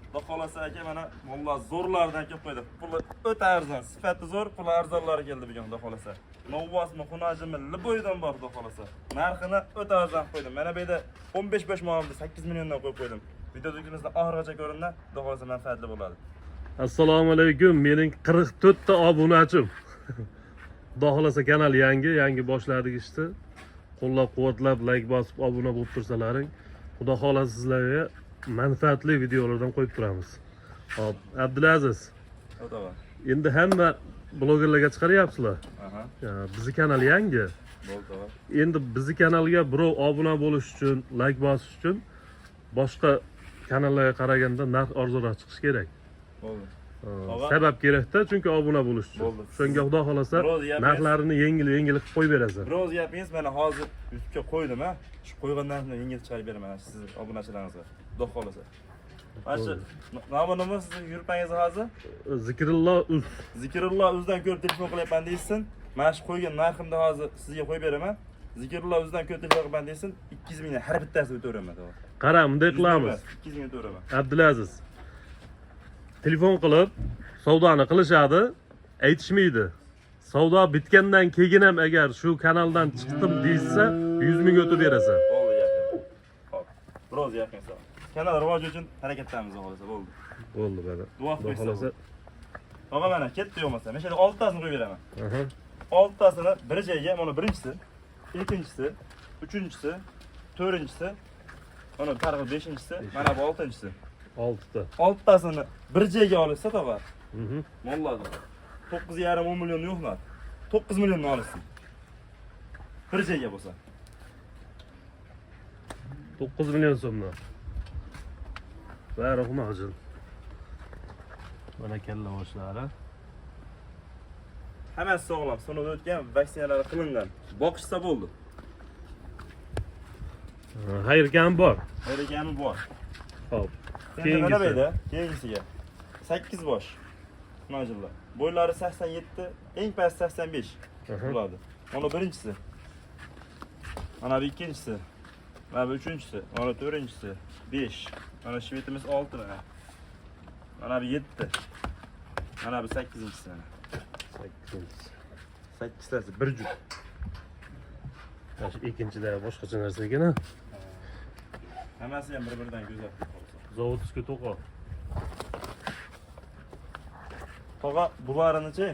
Xudo xolasa aka mana vallahi zo'rlardan kelib qo'ydi. Puli o'ta arzon, sifati zo'r, puli arzonlari keldi bugun Xudo xolasa. Novvosmi, xunajimi, liboydan bor Xudo xolasa. Narxini o'ta arzon qo'ydim. Mana bu yerda 15 bosh molimni 8 milliondan qo'yib qo'ydim. Videoda oxirigacha ko'ringlar, Xudo xolasa manfaatli bo'ladi. Assalomu alaykum. Mening 44 ta obunachim. Xudo xolasa kanal yangi boshladik ishni. Qo'llab-quvvatlab, like bosib, obuna bo'lib tursalaring. Xudo xolasa sizlarga manfaatli videolardan qo'yib turamiz. Hop, Abdulaziz. O'taman. Endi hamma blogerlarga chiqaryapsizlar. Aha. Bizi kanal yangi. Bo'ldi. Endi bizi kanalga birov obuna bo'lish uchun, like bosish uchun boshqa kanallarga qaraganda narx arzonroq chiqish kerak. Bo'ldi. Sabab kerakda, chunki obuna bo'lish uchun. Bo'ldi. Shunga Xudo xolasa narxlarini yengil qilib qo'yib berasan. Biroz yapingiz, mana hozir YouTube'ga qo'ydim, ha. Shu qo'ygan narsani yengil chiqarib beraman siz obunachilaringizga. Xudo xolasa. Mana shu nominimiz sizning yurpangiz hozir Zikrulloh uz. Zikrulloh uzdan ko'rib telefon qilyapman deysin. Mana shu qo'ygan narximni hozir sizga qo'yib beraman. Zikrulloh uzdan ko'rib telefon qilyapman deysin. 200 mingdan har bittasini o'tiraman, to'g'ri. Qara, bunday qilamiz. 200 ming o'tiraman. Abdulaziz. Telefon qilib savdoni qilishadi, aytishmaydi. Savdo bitgandan keyin ham agar shu kanaldan chiqdim deysa, 100 ming o'tib berasan. Bo'ldi, yapin. Hop. Biroz yapin sal. Kanal rivoji uchun harakatlanamiz, xolasa, bo'ldi. Bo'ldi mana. Duo Xohlasa. Og'a mana ketdi yo'qmasa. Men shunday 6 tasini qo'yib beraman. Aha. 6 tasini bir joyga, mana birinchisi, ikkinchisi, uchinchisi, to'rtinchisi, mana tarixi 5-chisi, mana bu 6-chisi. 6 ta. 6 tasini bir joyga olsa to'g'ri. Mhm. Vallahi 9,5 10 million yo'qlar. 9 millionni olsin. Bir joyga bo'lsa. 9 million so'mdan. Bari xunajin. Mana kalla boshlari. Hammasi sog'lom, sinovdan o'tgan, vaksinalar qilingan. Boqishsa bo'ldi. Xayrkam bor. Hayragami bor. Hop. Endi mana bu yerda keyingisiga 8 bosh. Majillar. Bo'ylari 87, eng past 85 bo'ladi. Mana birinchisi. Mana bu ikkinchisi. Mana bu uchinchisi, mana to'rtinchisi 5. Mana shvetimiz 6 mana. Mana bu 7. Mana bu 8-chisi mana. 8 tasi bir juft. Mana shu ikkinchida boshqacha narsa ekan. Hammasi ham bir-biridan go'zal. Zavodskiy to'qo. Tog'a bularini-chi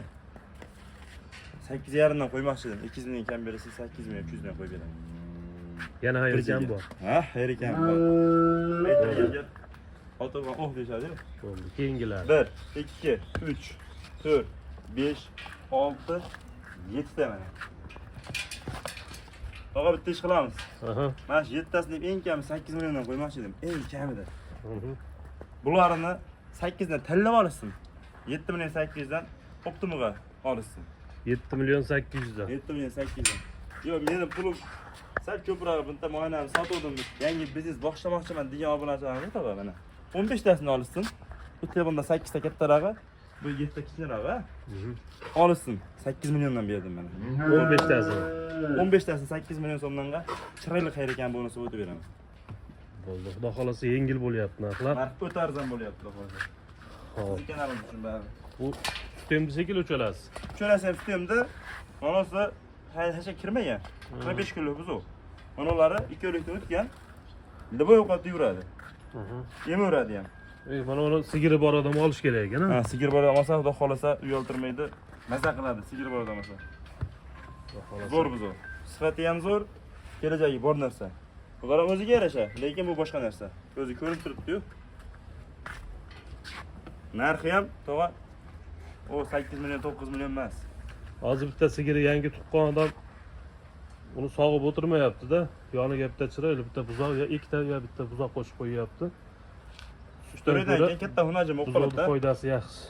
8,5 dan qo'ymoqchi edim. 200 ming kam berasiz, 8 ming 300 dan qo'yib beraman. Yana xayrkam bor. Ha, xayrkam bor. Aytganga otaman oh deyshadi. Bo'ldi. Keyingilar. 1, 2, 3, 4, 5, 6, 7 ta mana. Tog'a bitta ish qilamiz. Aha. Mana shu 7 tasini eng kami 8 milliondan qo'ymoqchi edim. Eng kamida. Mhm. Bularni 8 dan tanlab olsin. 7 million 800 dan optimuga olsin. 7 million 800 dan. 7 million 800 dan. Yo'q, mening pulim sal ko'proq bunday mo'ynani sotuvdim. Yangi biznes boshlamoqchiman degan obunachilarni to'g'ri mana. 15 tasini olsin. Bu telefonda 8 ta kattarog'i, bu 7 ta kichikroqi. Olsin. 8 milliondan berdim mana. 15 tasi. 15 tasi 8 million so'mdanga chiroyli xayr ekan bonusini o'tib beraman. Bo'ldi. Xudo xolasa yengil bo'lyapti narxlar. Narx o'ta arzon bo'lyapti, xudo xolasa. Hop. Sizning kanalingiz uchun bari. Bu sistemni shekil o'chalasiz. Uchalasi ham sistemda manasi hech kirmagan. 5 kilo buzuq. Manolari 2 oylikdan o'tgan. Liboy ovqatda yuradi. Yemaveradi ham. Mana uni sigiri bor odam olish kerak ekan. Ha, sigir bor olmasa, xudo xolasa uyaltirmaydi. Maza qiladi sigir bor olmasa. Zo'r buzuq. Sifati ham zo'r, kelajagi bor narsa. Bular o'ziga yarasha, lekin bu boshqa narsa. O'zi ko'rinib turibdi-yu. Narxi ham to'g'a o 8 million 9 million emas. Hozir bitta sigiri yangi tuqqan odam uni sog'ib o'tirmayapti-da. Yoniga bitta chiroyli bitta buzoq yo ikkita yo bitta buzoq qo'shib qo'yyapti. To'raydan keyin katta hunajim o'qib qolibdi. Foydasi yaxshi.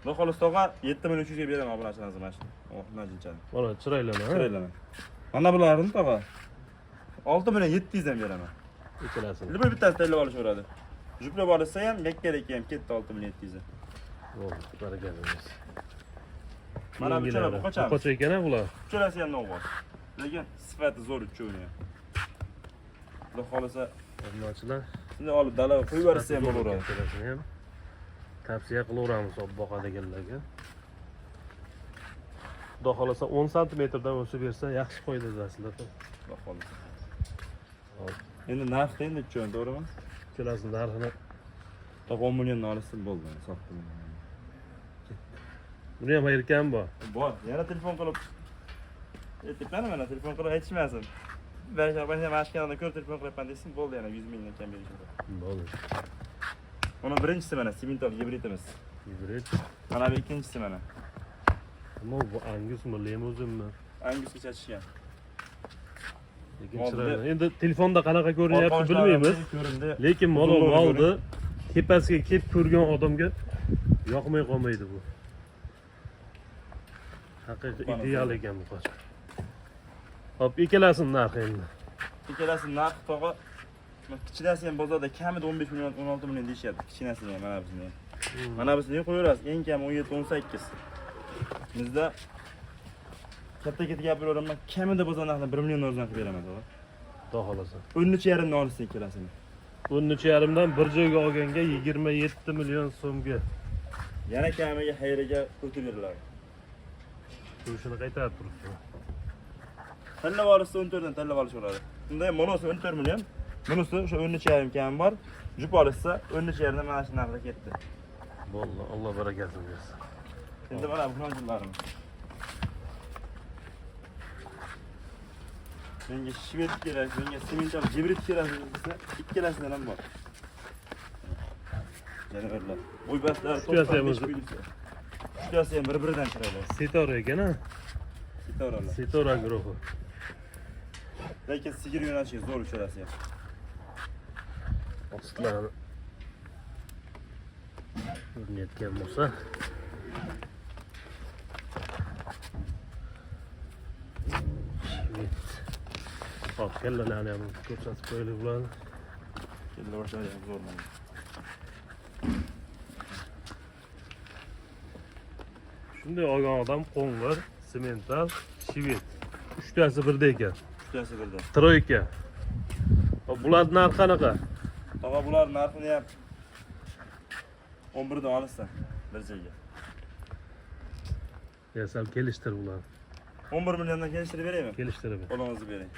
Xudo xolasa tog'a 7 million 300 ga beraman obunachilaringiz mana shu. O, hunajinchani. Mana chiroylimi? Chiroylimi. Mana bularni tog'a 6 million 700 dan beraman. Ikkalasini. Liboy bittasi tayyorlab olishaveradi. Juplab olsa ham, yakka-yakka ham ketdi 6 million 700 dan. Bo'ldi, barakallah. Mana bu cho'ra qochamiz. Qocha ekan bular. Uchalasi ham novvoz. Lekin sifati zo'r uchovni ham. Xudo xolasa obunachilar shunday olib dalaga qo'yib yuborsa ham bo'laveradi. ikkalasini ham. Tavsiya qilaveramiz olib boqadiganlarga. Xudo xolasa 10 santimetrdan o'sib bersa yaxshi foyda aslida. Xudo xolasa. Endi narxni endi tushun, to'g'rimi? Ikkalasi narxini 10 milliondan olsin bo'ldi, sotdim. buni ham ayirgan bor. Bor, yana telefon qilib. Aytibman mana telefon qilib aytishmasin. Ben mashkanada ko'r telefon qilyapman desin, bo'ldi yana 100 mingdan kam berishim. Bo'ldi. Uni birinchisi mana simentol gibridimiz. Gibrid. Mana bu ikkinchisi mana. Ammo bu Angusmi, Limuzinmi? Angusga chachishgan. Lekin Oldi. chiroyli. Endi telefonda qanaqa ko'rinyapti bilmaymiz. Ko'rindi. Lekin molni tepasiga kelib ko'rgan odamga yoqmay qolmaydi bu. Haqiqiy ideal ekan bu qo'shiq. Hop, ikkalasini narxi endi. Ikkalasi narx tog'a kichinasi ham bozorda kamida 15 million 16 million deyishyapti. Kichinasini ham mana bizni. Mana bizni qo'yaverasiz, eng kam 17-18. Bizda katta gapiraveraman, kamida bozor narxini 1 million arzon qilib beraman to'g'ri. Xudo xolasa. 13,5 dan olsin ikkalasini. 13,5 dan bir joyga olganga 27 million so'mga. Yana kamiga xayriga o'tib beriladi. Shuni qaytarib turibdi. Tanlab olsa 14 dan tanlab olishaveradi. Bunday monosi 14 million, bunisi o'sha 13,5 kam bor. Jup olsa 13,5 dan mana shu narxga ketdi. Bo'ldi, Alloh barakasini bersin. Endi mana bu nonchilarimiz. Menga shved kerak, menga simentol gibrid kerak desa, ikkalasidan ham bor. Janaverlar. Bo'ybastlar Ikkasi ham bir-biridan chiroyli. Setora ekan-a? Setoralar. Setora guruhi. Lekin sigir yo'nalishi zo'r uchalasi ham. Ostlarini ko'rinayotgan bo'lsa. Hop, kallalarni ham ko'rsatib qo'yaylik bularni. Kella boshlari ham zo'r mana. Shunday olgan odam qo'ng'ir, semental, shved. Uchtasi birda ekan. Uchtasi birda. Troyka. Hop, bular narxi qanaqa? Tog'a bular narxini ham 11 dan olsa bir joyga. Sal kelishtir bular. 11 milliondan kelishtirib beraymi? Kelishtirib. Qo'lingizni bering.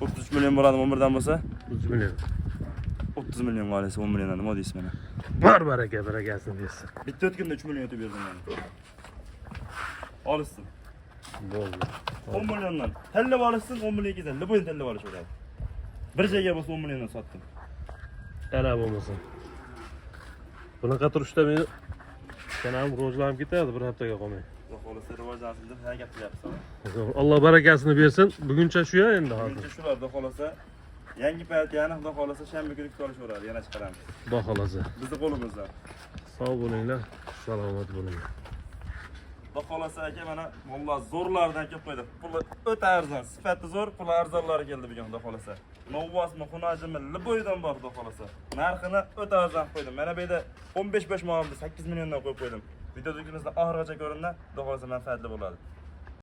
33 million bo'ladi 11 dan bo'lsa? 30 million. 30 million olasiz 10 milliondan nima deysiz mana? Bor baraka, barakasini bersin. Bitta o'tganda 3 million o'tib berdim mana. Olsin. Bo'ldi. 10 milliondan. Tanlab olsin 10 million kelsa, liboyn tanlab olishaveradi. Bir joyga bo'lsa 10 milliondan sotdim. Ana bo'lmasin. Bunaqa turishda meni kanal rivojlanib ketadi bir haftaga qolmay. Xudo xolasa rivojlansin deb harakat qilyapsiz. Alloh barakasini bersin. Buguncha shu ya endi hozir. Buncha shular xudo xolasa yangi partiyani xudo xolasa shanba kuni olishaveradi, yana chiqaramiz. Xudo xolasa. Bizni qo'limizda. Sog' bo'linglar, salomat bo'linglar. Xudo xolasa aka mana mollar zo'rlardan kelib qo'ydi. Puli o'ta arzon, sifati zo'r, puli arzonlari keldi bugun xudo xolasa. Novvosmi, xunajimi, liboydan bor xudo xolasa. Narxini o'ta arzon qo'ydim. Mana bu yerda 15 molimda 8 milliondan qo'yib qo'ydim. Videodagimizda oxirigacha ko'ringlar, xudo xolasa manfaatli bo'ladi.